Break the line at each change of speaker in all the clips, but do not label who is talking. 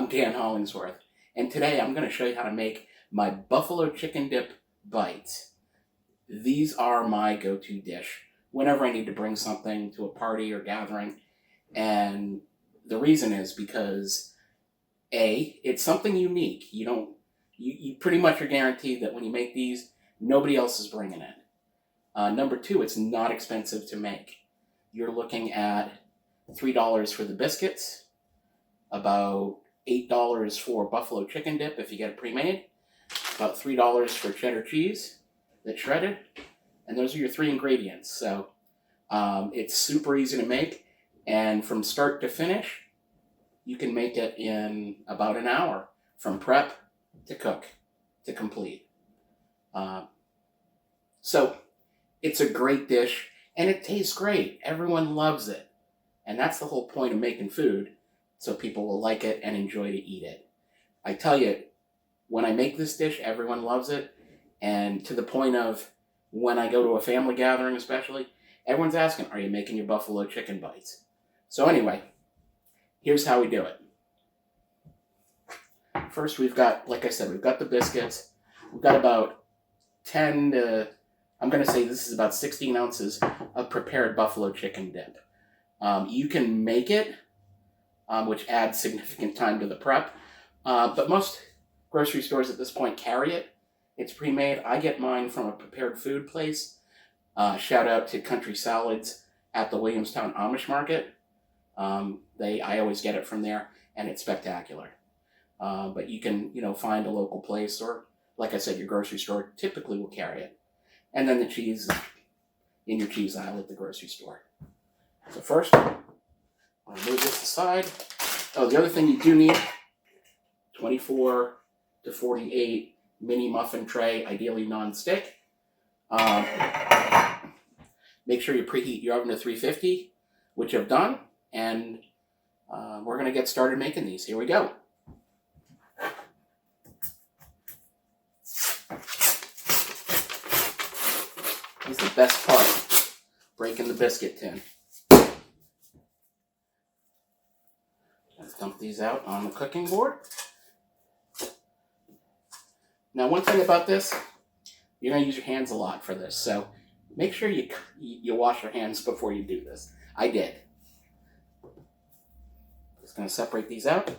I'm Dan Hollingsworth, and today I'm going to show you how to make my buffalo chicken dip bites. These are my go-to dish whenever I need to bring something to a party or gathering, and the reason is because A, it's something unique. You pretty much are guaranteed that when you make these, nobody else is bringing it. Number two, it's not expensive to make. You're looking at $3 for the biscuits, about $8 for buffalo chicken dip if you get it pre-made, about $3 for cheddar cheese that's shredded, and those are your three ingredients. So it's super easy to make, and from start to finish, you can make it in about an hour, from prep to cook to complete. So it's a great dish, and it tastes great. Everyone loves it, and that's the whole point of making food, so people will like it and enjoy to eat it. I tell you, when I make this dish, everyone loves it, and to the point of when I go to a family gathering especially, everyone's asking, are you making your buffalo chicken bites? So anyway, here's how we do it. First, we've got, like I said, we've got the biscuits. We've got about 10 to, I'm going to say this is about 16 ounces of prepared buffalo chicken dip. You can make it, which adds significant time to the prep, but most grocery stores at this point carry it. It's pre-made. I get mine from a prepared food place. Shout out to Country Salads at the Williamstown Amish Market. I always get it from there, and it's spectacular. But you can, find a local place, or like I said, your grocery store typically will carry it. And then the cheese in your cheese aisle at the grocery store. So first, I'll move this aside. Oh, the other thing you do need, 24 to 48 mini muffin tray, ideally non-stick. Make sure you preheat your oven to 350, which I've done, and we're going to get started making these. Here we go. This is the best part, breaking the biscuit tin. Let's dump these out on the cooking board. Now, one thing about this, you're going to use your hands a lot for this, so make sure you wash your hands before you do this. I did. Just going to separate these out.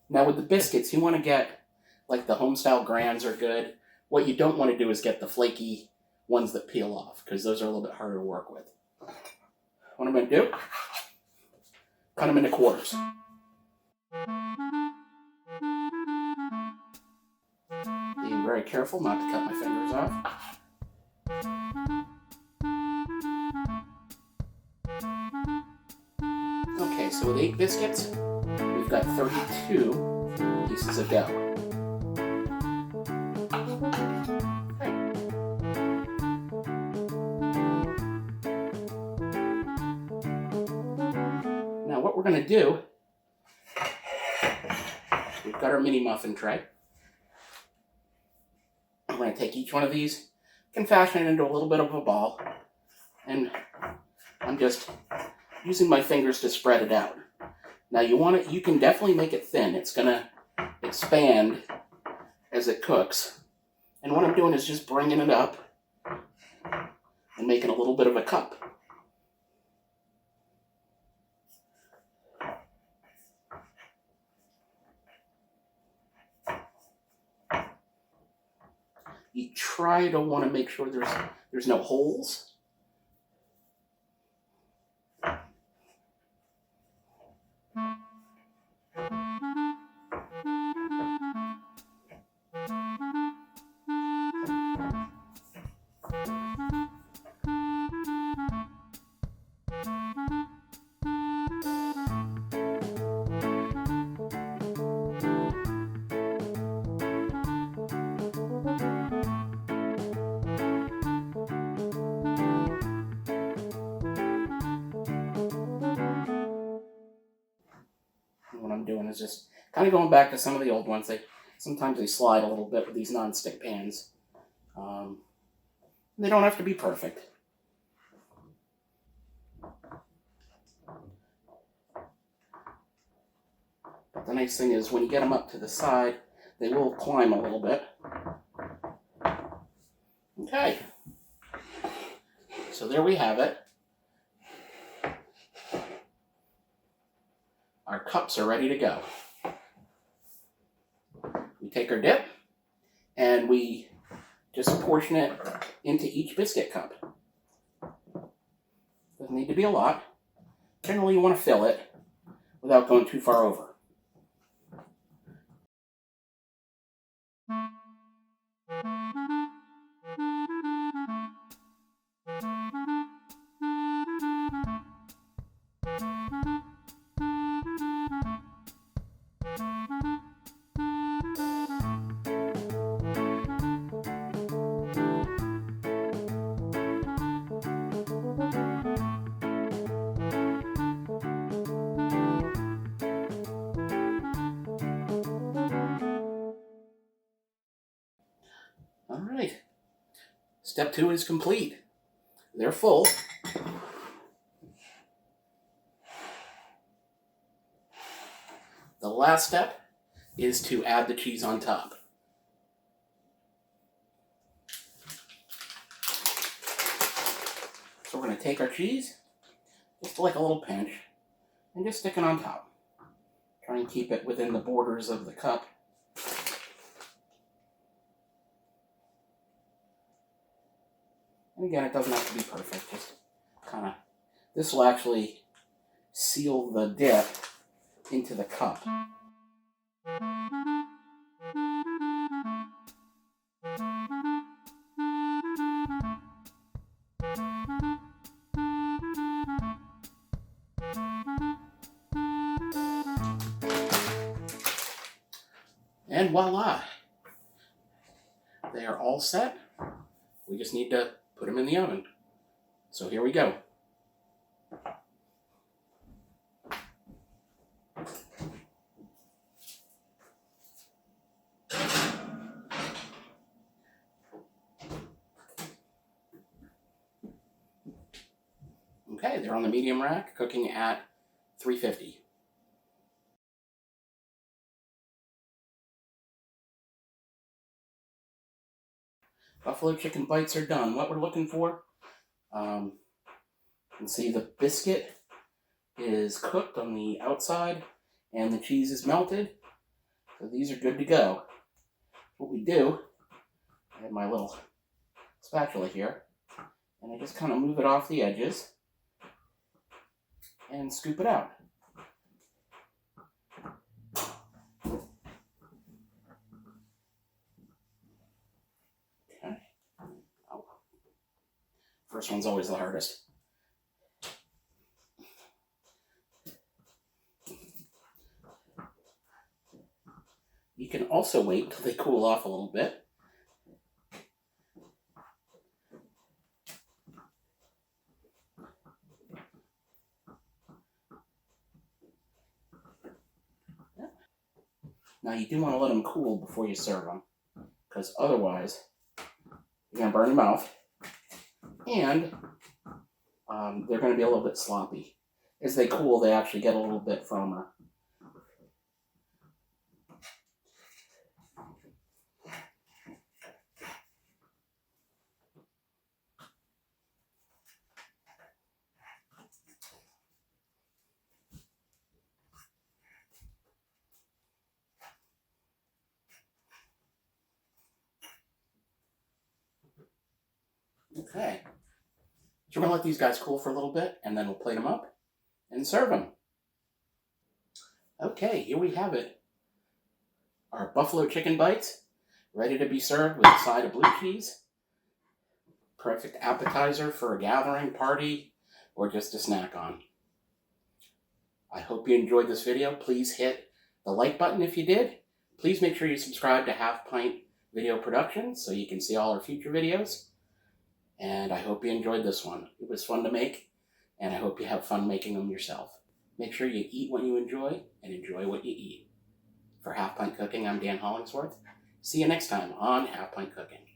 Now, with the biscuits, you want to get, like the home-style Grands are good. What you don't want to do is get the flaky ones that peel off, because those are a little bit harder to work with. What I'm going to do, cut them into quarters. Being very careful not to cut my fingers off. Okay, so with 8 biscuits, we've got 32 pieces of dough. Now what we're going to do, we've got our mini muffin tray. I'm going to take each one of these, can fashion it into a little bit of a ball, and I'm just using my fingers to spread it out. Now you can definitely make it thin. It's going to expand as it cooks. And what I'm doing is just bringing it up and making a little bit of a cup. You try to want to make sure there's no holes. What I'm doing is just kind of going back to some of the old ones. Sometimes they slide a little bit with these non-stick pans. They don't have to be perfect. The nice thing is when you get them up to the side, they will climb a little bit. Okay. So there we have it. Our cups are ready to go. We take our dip and we just portion it into each biscuit cup. Doesn't need to be a lot. Generally you want to fill it without going too far over. All right. Step 2 is complete. They're full. The last step is to add the cheese on top. So we're going to take our cheese, just like a little pinch, and just stick it on top. Try and keep it within the borders of the cup. And again, it doesn't have to be perfect, just kind of, this will actually seal the dip into the cup. And voila! They are all set. We just need to put them in the oven. So here we go. Okay, they're on the medium rack, cooking at 350. Buffalo chicken bites are done. What we're looking for, you can see the biscuit is cooked on the outside and the cheese is melted. So these are good to go. What we do, I have my little spatula here, and I just kind of move it off the edges and scoop it out. Okay. Oh. First one's always the hardest. You can also wait till they cool off a little bit. Now you do want to let them cool before you serve them, because otherwise you're going to burn your mouth, and they're going to be a little bit sloppy. As they cool, they actually get a little bit firmer. Okay, so we're going to let these guys cool for a little bit, and then we'll plate them up and serve them. Okay, here we have it. Our buffalo chicken bites, ready to be served with a side of blue cheese. Perfect appetizer for a gathering, party, or just a snack on. I hope you enjoyed this video. Please hit the like button if you did. Please make sure you subscribe to Half Pint Video Productions so you can see all our future videos. And I hope you enjoyed this one. It was fun to make, and I hope you have fun making them yourself. Make sure you eat what you enjoy, and enjoy what you eat. For Half Pint Cooking, I'm Dan Hollingsworth. See you next time on Half Pint Cooking.